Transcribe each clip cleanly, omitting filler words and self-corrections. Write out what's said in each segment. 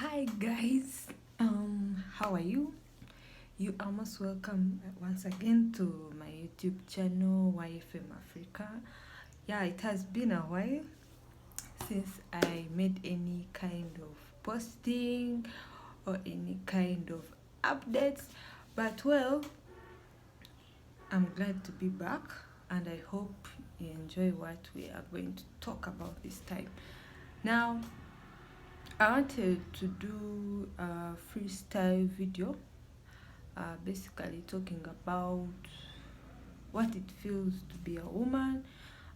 Hi guys, how are you? You are most welcome once again to my YouTube channel YFM Africa. Yeah, it has been a while since I made any kind of posting or any kind of updates, but well, I'm glad to be back and I hope you enjoy what we are going to talk about this time. Now, I wanted to do a freestyle video, basically talking about what it feels to be a woman,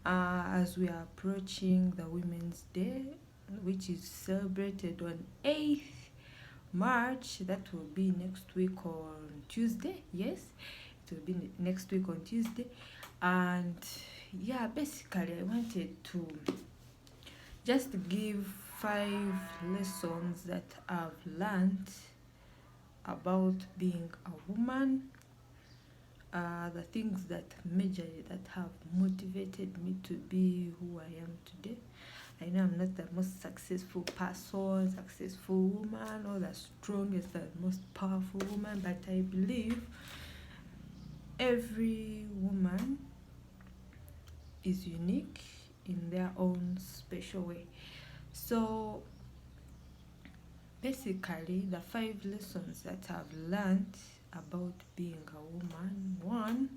as we are approaching the Women's Day, which is celebrated on 8th March. That will be next week on Tuesday. Yes, it will be next week on Tuesday. And yeah, basically I wanted to just give 5 lessons that I've learned about being a woman, the things that majorly that have motivated me to be who I am today. I know I'm not the most successful person, successful woman, or the strongest, the most powerful woman, but I believe every woman is unique in their own special way. So basically, the 5 lessons that I've learned about being a woman, one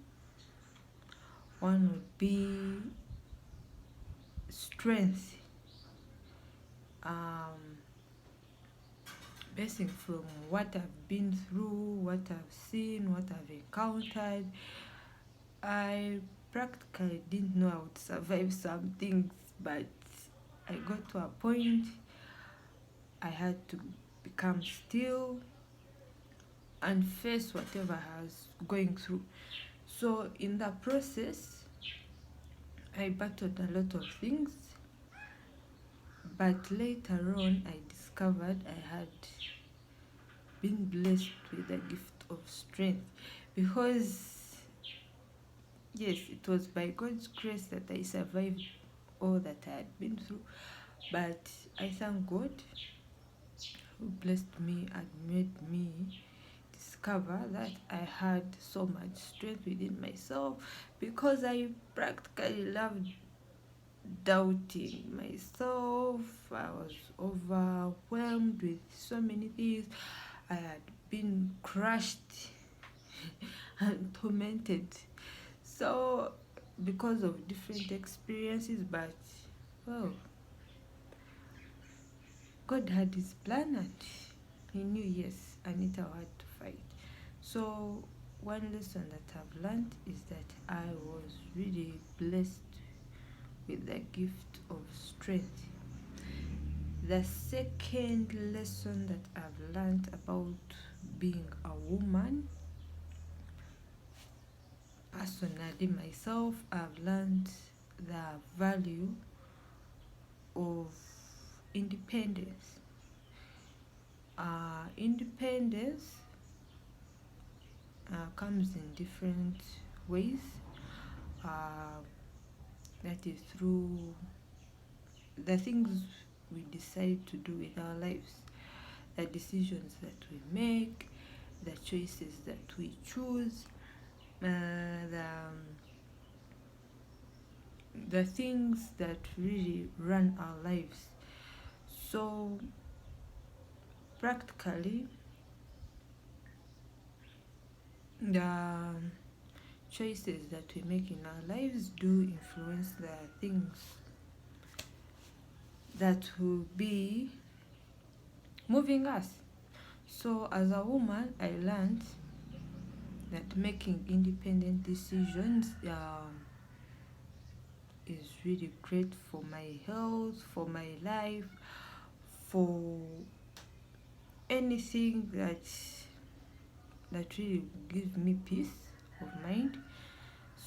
would be strength. Basing from what I've been through, what I've seen, what I've encountered, I practically didn't know I would survive some things, but I got to a point I had to become still and face whatever I was going through. So in that process, I battled a lot of things, but later on I discovered I had been blessed with the gift of strength, because yes, it was by God's grace that I survived all that I had been through, but I thank God who blessed me and made me discover that I had so much strength within myself, because I practically loved doubting myself. I was overwhelmed with so many things. I had been crushed and tormented. So because of different experiences, but well, God had his plan and he knew, yes, Anita had to fight. So one lesson that I've learned is that I was really blessed with the gift of strength. The second lesson that I've learned about being a woman, personally myself, I've learned the value of independence. Independence comes in different ways. That is through the things we decide to do with our lives, the decisions that we make, the choices that we choose, the things that really run our lives. So practically, the choices that we make in our lives do influence the things that will be moving us. So as a woman, I learned that making independent decisions is really great for my health, for my life, for anything that really gives me peace of mind.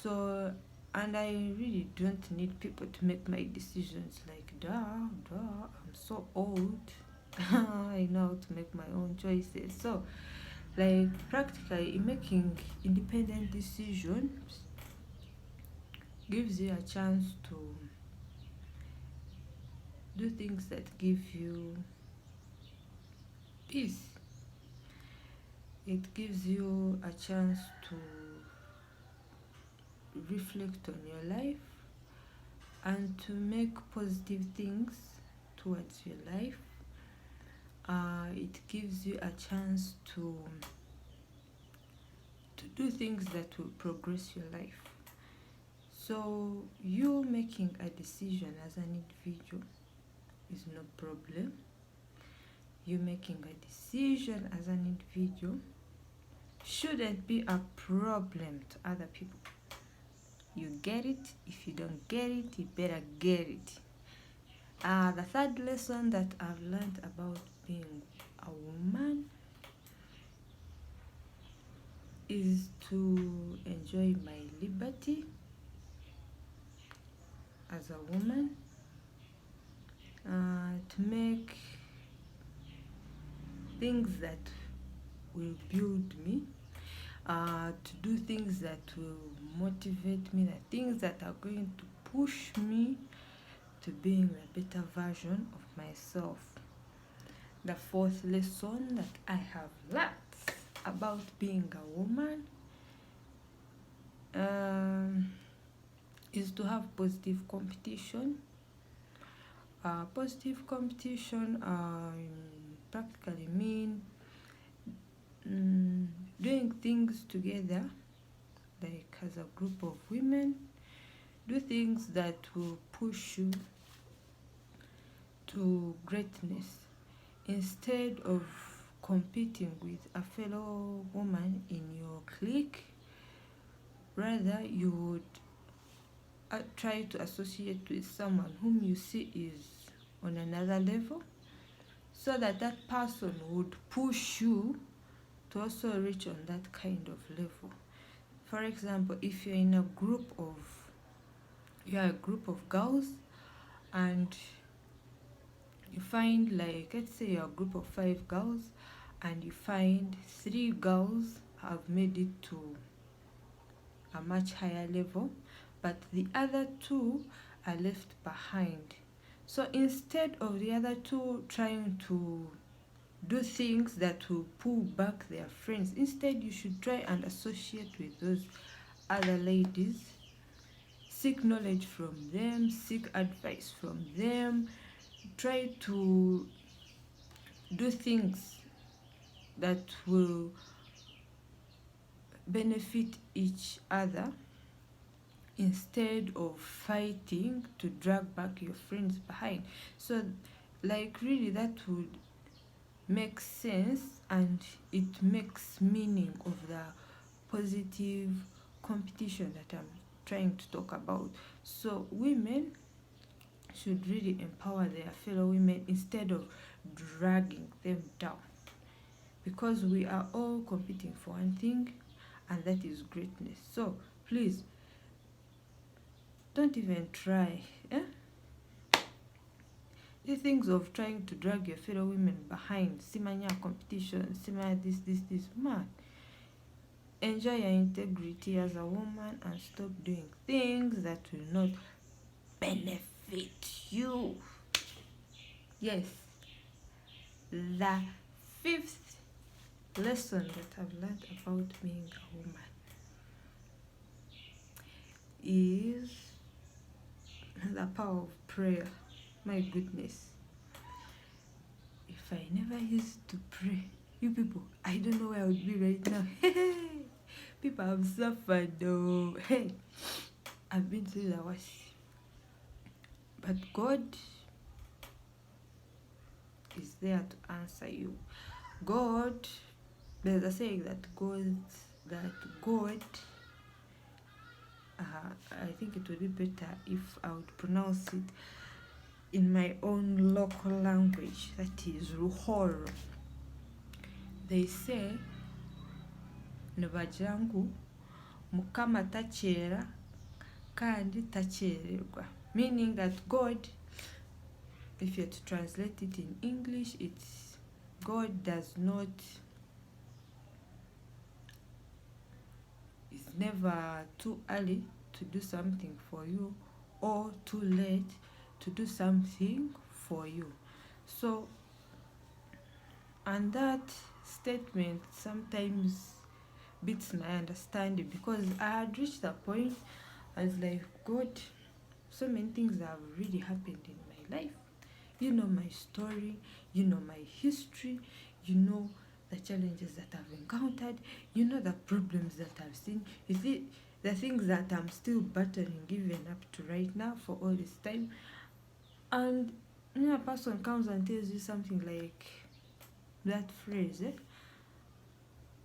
So, and I really don't need people to make my decisions. Like, I'm so old. I know how to make my own choices. So, like, practically making independent decisions gives you a chance to do things that give you peace. It gives you a chance to reflect on your life and to make positive things towards your life. It gives you a chance to do things that will progress your life. So you making a decision as an individual is no problem. You making a decision as an individual shouldn't be a problem to other people. You get it. If you don't get it, you better get it. The third lesson that I've learned about being a woman is to enjoy my liberty as a woman, to make things that will build me, to do things that will motivate me, the things that are going to push me to being a better version of myself. The fourth lesson that I have learned about being a woman is to have positive competition. Positive competition practically mean doing things together, like as a group of women, do things that will push you to greatness instead of competing with a fellow woman in your clique. Rather, you would try to associate with someone whom you see is on another level, so that that person would push you to also reach on that kind of level. For example, if you're in a group of girls, and you find, like, let's say you're a group of 5 girls, and you find 3 girls have made it to a much higher level, but the other 2 are left behind. So instead of the other 2 trying to do things that will pull back their friends, instead you should try and associate with those other ladies, seek knowledge from them, seek advice from them, try to do things that will benefit each other, instead of fighting to drag back your friends behind. So, like, really, that would make sense, and it makes meaning of the positive competition that I'm trying to talk about. So women should really empower their fellow women instead of dragging them down, because we are all competing for one thing, and that is greatness. So please, don't even try. The things of trying to drag your fellow women behind, simanya competition, simanya this, man. Enjoy your integrity as a woman and stop doing things that will not benefit you. Yes, the 5th lesson that I've learned about being a woman is the power of prayer. My goodness, if I never used to pray, you people, I don't know where I would be right now. People have suffered though. Hey, I've been through the worst, but God is there to answer you. God, there's a saying that God, I think it would be better if I would pronounce it in my own local language, that is Ruhoro. They say, Novajangu, Mukama tachera, kandi tachererwa. Meaning that God, if you have to translate it in English, it's God does not, it's never too early to do something for you, or too late to do something for you. So And that statement sometimes beats my understanding, because I had reached a point I was like, God, so many things have really happened in my life. You know my story, you know my history, you know the challenges that I've encountered, you know the problems that I've seen. You see the things that I'm still battling even up to right now for all this time. And a person comes and tells you something like that phrase,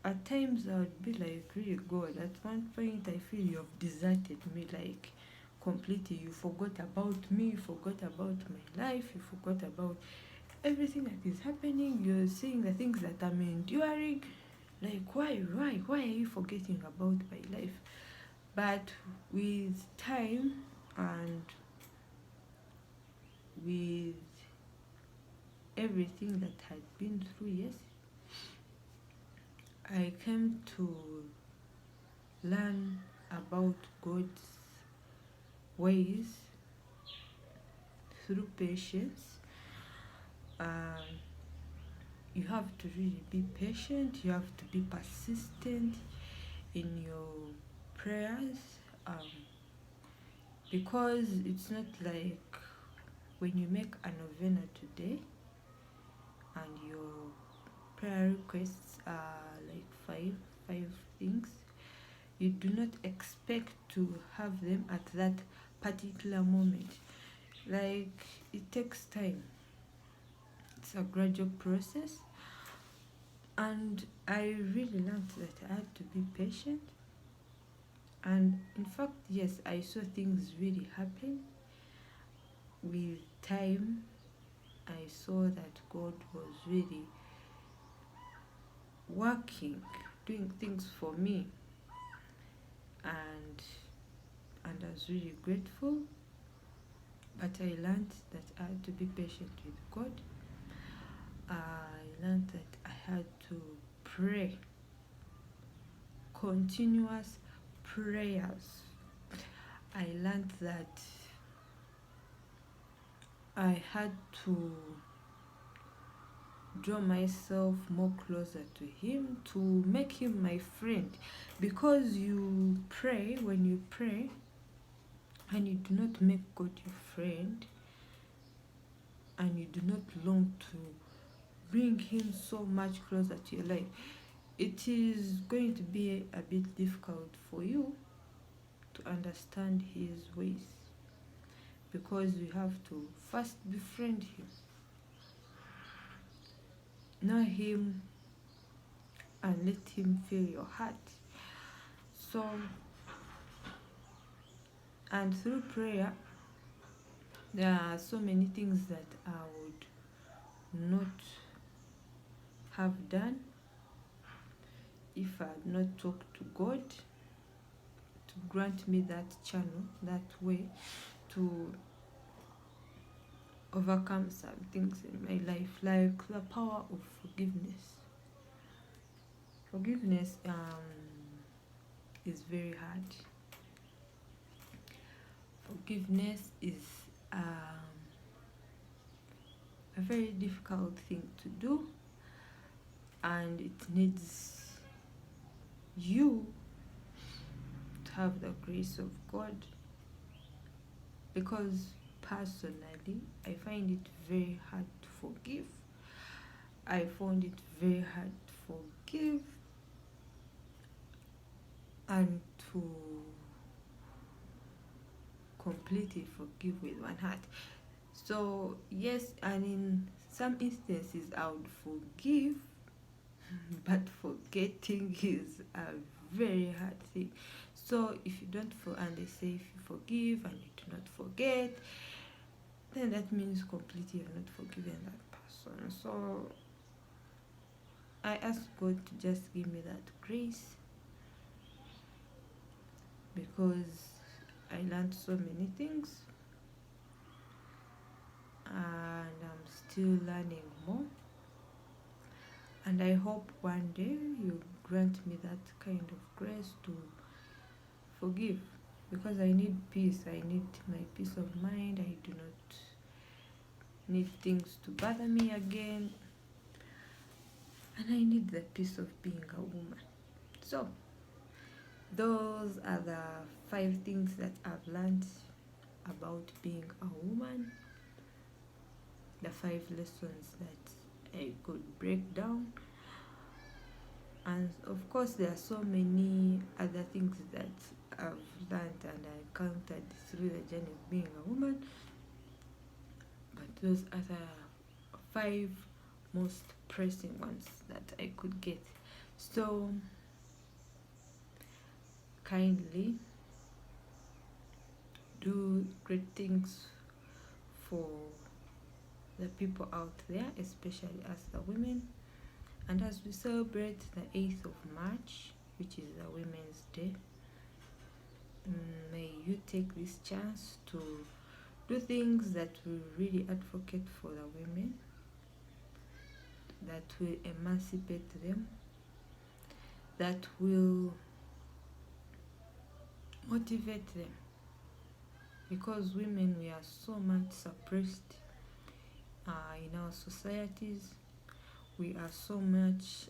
at times I would be like, really God, at one point I feel you've deserted me, like completely. You forgot about me, you forgot about my life, you forgot about everything that is happening. You're seeing the things that I'm enduring. Like, why are you forgetting about my life? But with time and with everything that had been through, yes, I came to learn about God's ways through patience. Um, you have to really be patient, you have to be persistent in your prayers, um, because it's not like when you make a novena today and your prayer requests are like five things, you do not expect to have them at that particular moment. Like, it takes time, it's a gradual process. And I really learned that I had to be patient. And in fact, yes, I saw things really happen. With time, I saw that God was really working, doing things for me. And I was really grateful. But I learned that I had to be patient with God. I learned that I had to pray, continuous prayers. I learned that I had to draw myself more closer to Him, to make Him my friend. Because when you pray and you do not make God your friend, and you do not long to bring Him so much closer to your life, it is going to be a bit difficult for you to understand His ways, because you have to first befriend Him, know Him, and let Him fill your heart. So, and through prayer, there are so many things that I would not have done if I had not talked to God to grant me that channel, that way to overcome some things in my life, like the power of forgiveness. Forgiveness is very hard. Forgiveness is a very difficult thing to do, and it needs you to have the grace of God, because personally I find it very hard to forgive. I found it very hard to forgive and to completely forgive with one heart. So yes, and in some instances I would forgive, but forgetting is a very hard thing. So if you don't and they say if you forgive and you do not forget, then that means completely you're not forgiving that person. So I ask God to just give me that grace, because I learned so many things and I'm still learning more. And I hope one day you grant me that kind of grace to forgive, because I need peace. I need my peace of mind. I do not need things to bother me again. and I need the peace of being a woman. So those are the 5 things that I've learned about being a woman, the 5 lessons that I could break down. And of course, there are so many other things that I've learned and I encountered through the journey of being a woman. But those are the 5 most pressing ones that I could get. So kindly do great things for the people out there, especially as the women. And as we celebrate the 8th of March, which is the Women's Day, may you take this chance to do things that will really advocate for the women, that will emancipate them, that will motivate them. Because women, we are so much suppressed in our societies. We are so much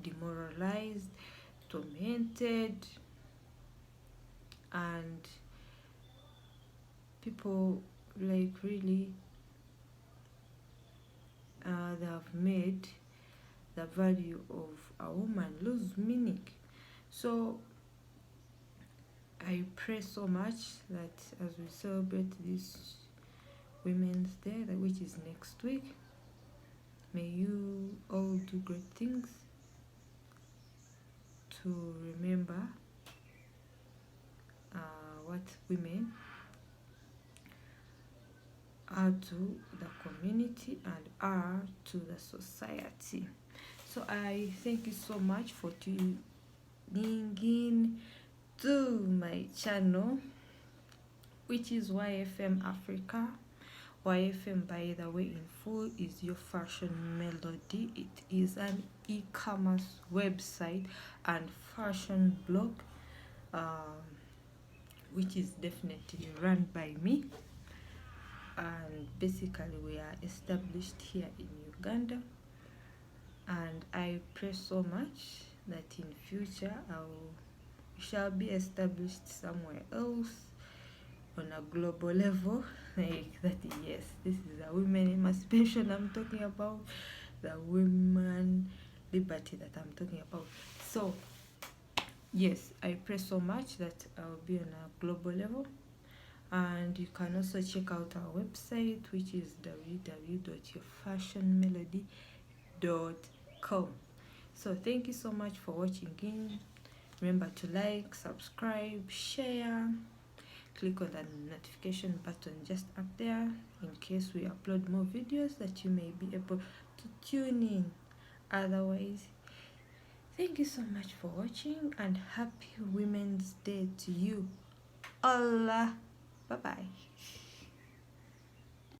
demoralized, tormented, and people like really they have made the value of a woman lose meaning. So I pray so much that as we celebrate this Women's Day, which is next week, may you all do great things to remember what women are to the community and are to the society. So I thank you so much for tuning in to my channel, which is YFM Africa. YFM, by the way, in full is your fashion melody. It is an e-commerce website and fashion blog, which is definitely run by me. And basically, we are established here in Uganda. And I pray so much that in future we shall be established somewhere else on a global level. Like that, yes, this is the women emancipation I'm talking about, the women liberty that I'm talking about. So yes, I pray so much that I'll be on a global level. And you can also check out our website, which is www.yourfashionmelody.com. So thank you so much for watching in. Remember to like, subscribe, share, click on the notification button just up there in case we upload more videos that you may be able to tune in. Otherwise, thank you so much for watching and happy Women's Day to you all. Bye bye.